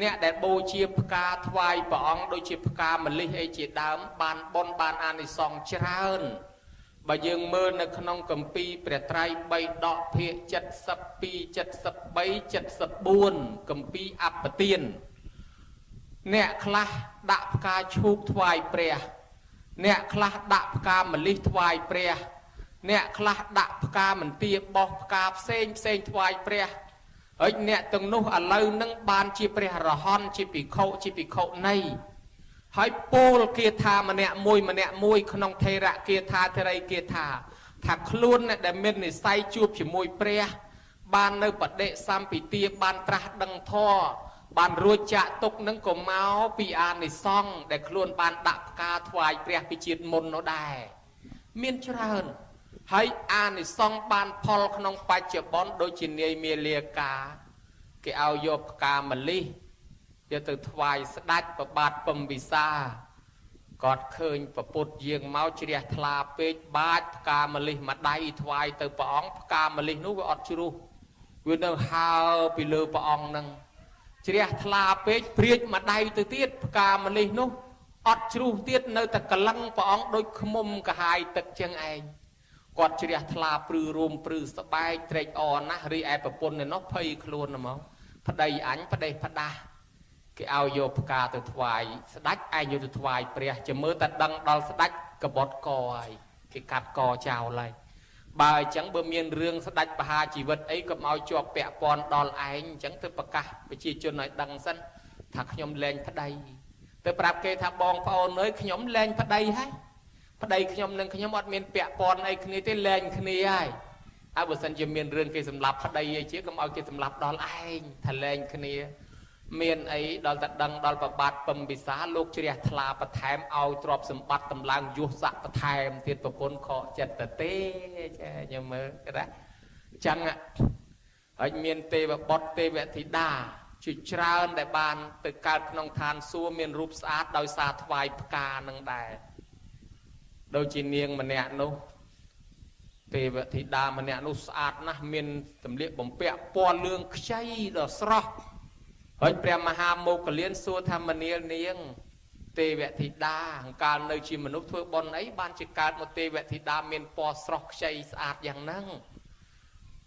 អ្នកដែលបូជាផ្កាថ្វាយព្រះអង្គដូចជាផ្កាម្លិះអីជាដើមបានបុណ្យបានអានិសង្សច្រើនបើយើងមើលនៅក្នុងគម្ពីរព្រះត្រៃបិដកភាគ72 73 74គម្ពីរអបទានអ្នកខ្លះដាក់ផ្កាឈូកថ្វាយព្រះអ្នកខ្លះដាក់ផ្កាម្លិះថ្វាយព្រះអ្នកខ្លះដាក់ផ្កាមន្ទាបោះផ្កាផ្សេងថ្វាយព្រះហើយអ្នកទាំងនោះឥឡូវនឹងបានជាព្រះរហន្តជាភិក្ខុនៃហើយពោលគាថាម្នាក់មួយក្នុងថេរគាថាធរិគាថាថាខ្លួនដែលមាននិស្ស័យជួបជាមួយព្រះបាននៅបដិសម្ពិទាបានត្រាស់ដឹងធម៌បានរួចចាក់ទុកនឹងក៏មកពីអានិសង្សដែលខ្លួនបានដាក់ផ្កាថ្វាយព្រះពីជាតិមុននោះដែរមានច្រើនហើយអានិសង្សបានផលក្នុងបច្ចុប្បន្នដូចជានាយមាលាកាគេឲ្យយកផ្កាម្លិះយកទៅថ្វាយស្ដេចប្របាទពំពិសាគាត់ឃើញប្រពុតយាងមកជ្រះថ្លាពេកបាចផ្កាម្លិះមួយដៃថ្វាយទៅព្រះអង្គផ្កាម្លិះនោះវាអត់ជ្រុះវានៅហើពីលើព្រះអង្គនឹងជ្រះថ្លាពេកព្រាចមួយដៃទៅទៀតផ្កាម្លិះនោះអត់ជ្រុះទៀតនៅតែកលឹងព្រះអង្គដូចឃ្មុំកាហាយទឹកចឹងឯងគាត់ជ្រះថ្លាព្រឺរួមព្រឺស្បែកត្រេកអរណាស់រីឯប្រពន្ធនោះភ័យខ្លួនហ្មងប្តីអញប្តេសផ្ដាស់គេឲ្យយកផ្កាទៅថ្វាយស្ដេចឯងយកទៅថ្វាយព្រះជាមើលតែដឹងដល់ស្ដេចកបត់កហើយគេកាត់កចោលហើយបើអញ្ចឹងបើមានរឿងស្ដេចបហាជីវិតអីក៏មកជាប់ពាក់ព័ន្ធដល់ឯងអញ្ចឹងទៅប្រកាសប្រជាជនឲ្យដឹងសិនថាខ្ញុំលែងប្តីទៅប្រាប់គេថាបងប្អូនអើយខ្ញុំលែងប្តីហើយប្តីខ្ញុំនឹងខ្ញុំអត់មានពាក់ព័ន្ធអីគ្នាទេលែងគ្នាហើយហើយបើសិនជាមានរឿងគេសម្លាប់ប្តីអីជាកុំឲ្យគេសម្លាប់ដល់ឯងថាលែងគ្នាមានអីដល់តែដឹងដល់ប្របាទពំពិសាលោកជ្រះថ្លាបន្ថែមឲ្យទ្រព្យសម្បត្តិតម្លើងយុស័កបន្ថែមទៀតប្រពន្ធខកចិត្តទៅទេចាខ្ញុំមើលណាចឹងហើយមានទេវបុត្រទេវធីតាជាច្រើនដែលបានទៅកើតក្នុងឋានសួគ៌មានរូបស្អាតដោយសារថ្វាយផ្កានឹងដែរដូចជានាងម្នាក់នោះទេវធីតាម្នាក់នោះស្អាតណាស់មានសម្លៀកបំពាក់ពណ៌លឿងខ្ចីដ៏ស្រស់ហើយព្រះមហាមោគលានសួរថាមនាលនាងទេវធីតាកាលនៅជាមនុស្សធ្វើបុណ្យអីបានជាកើតមកទេវធីតាមានពណ៌ស្រស់ខ្ចីស្អាតយ៉ាងហ្នឹង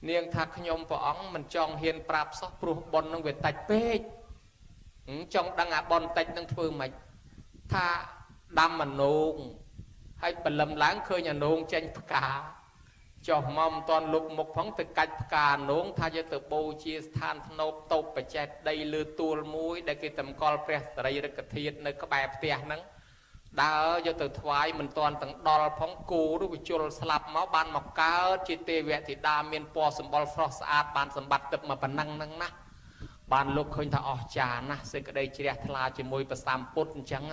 នាងថាខ្ញុំព្រះអង្គមិនចង់ហ៊ានប្រាប់សោះព្រោះបុណ្យនឹងវាតិចពេកចង់ដឹងអាបុណ្យតិចនឹងធ្វើម៉េចថាដាំអនងហើយបលឹមឡើងឃើញអនងចេញផ្កាចុះមកមិនតាន់លុបមុខផងទៅកាច់ផ្កាអនងថាយកទៅបូជាស្ថានធ្នោបតូបបច្ចេកដីលើទួលមួយដែលគេតម្កល់ព្រះសរីរិកធាតុនៅក្បែរផ្ទះហ្នឹងដើរយកទៅថ្វាយមិនតាន់ទាំងដល់ផងគោឬវិជុលស្លាប់មកបានមកកើតជាទេវធីតាមានពណ៌សម្បុរស្រស់ស្អាតបានសម្បត្តិទឹកមកប៉ុណ្ណឹងហ្នឹងណាបានលោកឃើញថាអស្ចារ្យណាស់សេចក្តីជ្រះថ្លាជាមួយព្រះសម្ពុទ្ធអញ្ចឹង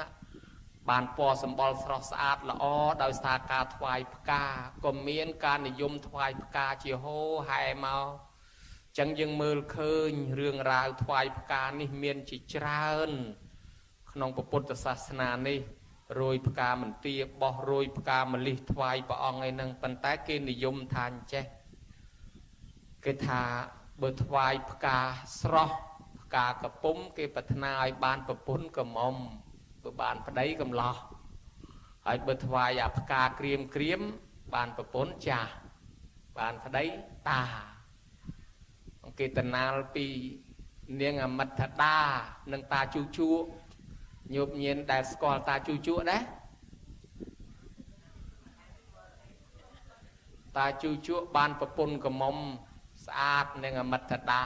បានពណ៌សម្បុរស្រស់ស្អាតល្អដោយសារការថ្វាយផ្កាក៏មានការនិយមថ្វាយផ្កាជាហូរហែមកចឹងយើងមើលឃើញរឿងរ៉ាវថ្វាយផ្កានេះមានជាច្រើនក្នុងពុទ្ធសាសនានេះរយផ្កាមន្ទាបោះរយផ្កាម្លិះថ្វាយព្រះអង្គឯហ្នឹងប៉ុន្តែគេនិយមថាអញ្ចេះគេថាបើថ្វាយផ្កាស្រស់ផ្កាកំពុំគេប្រាថ្នាឲ្យបានប្រពន្ធកំមុំបើបានប្តីកំឡោះហើយបើថ្វាយអាផ្កាក្រៀមបានប្រពន្ធចាស់បានប្តីតាគេតណាលពីនាងអមិតថតានិងតាជូជក់ញោមញៀនដែលស្គាល់តាជូជក់ដែរតាជូជក់បានប្រពន្ធកំមុំស្អាតនាងអមិតថតា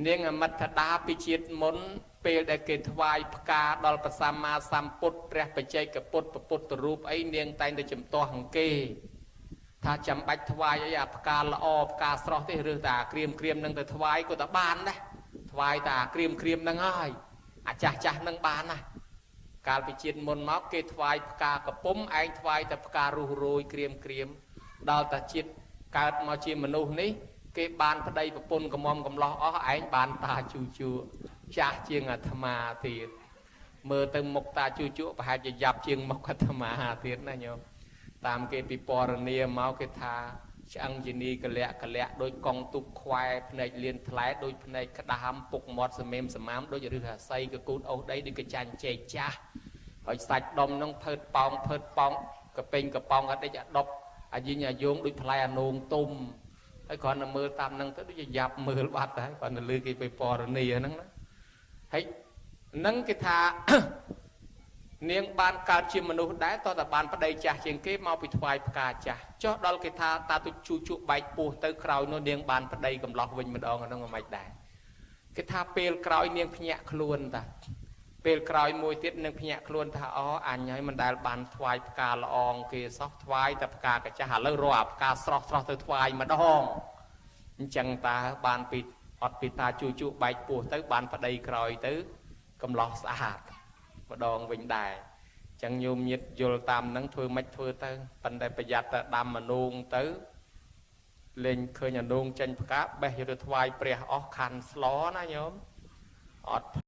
នាងអមិតថតាពីជាតិមុនពេលដែលគេថ្វាយផ្កាដល់ព្រះសម្មាសម្ពុទ្ធព្រះបច្ចេកពុទ្ធពុទ្ធរូបអីនាងតែងតែជំទាស់អង្គគេថាចាំបាច់ថ្វាយអីអាផ្កាល្អផ្កាស្រស់ទេឬតែក្រៀមនឹងទៅថ្វាយក៏តែបានដែរថ្វាយតែក្រៀមនឹងហើយអាចាស់នឹងបានណាកាលពីជាតិមុនមកគេថ្វាយផ្កាកំពុំឯងថ្វាយតែផ្ការុះរយក្រៀមដល់តែជាតិកើតមកជាមនុស្សនេះគេបានប្តីប្រពន្ធកំមុំកំឡោះអស់ឯងបានតាជូជក់ចាស់ជាងអាត្មាទៀតមើលទៅមុខតាជូជក់ប្រហែលជាយ៉ាប់ជាងមុខអាត្មាទៀតណាញោមតាមគេពិពណ៌នាមកគេថា chẳng chỉ ni cái lẹ đôi con tục khoai này liền thái đôi này cái đám bục mọt sầm mềm sầm mám đôi giờ đưa hà xây cái cún ấu đấy đi cái chanh chè cha hỏi sạch đom nông phơi pong cái pong ở đâyจะดบอายิญาโยงด้วยพลายนงตุ่มไอ้ก่อนมือตามนั่งก็ด้วยยับมือบัดไอ้ก่อนลือกี่ไปปอร์นี่นั่งนะให้นั่งกิธาเนียงบานการชิมมนุษย์ได้ตอนแต่บานประเดี๋ยวจ่าเชียงเก็บมาปิดไฟประกาศจ่าเจาะดอลกิธาตาตุชูใบปูเตอร์คราวโนเนียงบานประเดี๋ยวกำลังวิ่งมาดองกันนั่งไม่ได้กิธาเปลคราวเนียงพญะคลวนตาเปลคราวมวยติดหนึ่งพญะคลวนท่าอ๋ออันยังมันได้บานไฟประกาศละอองเกี่ยซอกไฟแต่ประกาศก็จะหาเลิกรอบประกาศสอกเตอร์ไฟมาดองจังตาบานปิดอดปิดตาชูใบปูเตอร์บานประเดี๋ยวคราวเตอร์กำลังสะอาดมาดองวิ่งได้จังโยมยิดโยลตามนั่งทัวไม่ทัวเตอปันได้ประหยัดแต่ดำมานูงเตอเล่นเคยอย่านูงจันประกาศแบบยุทธวายเปรียออกขันสล้อนะโยม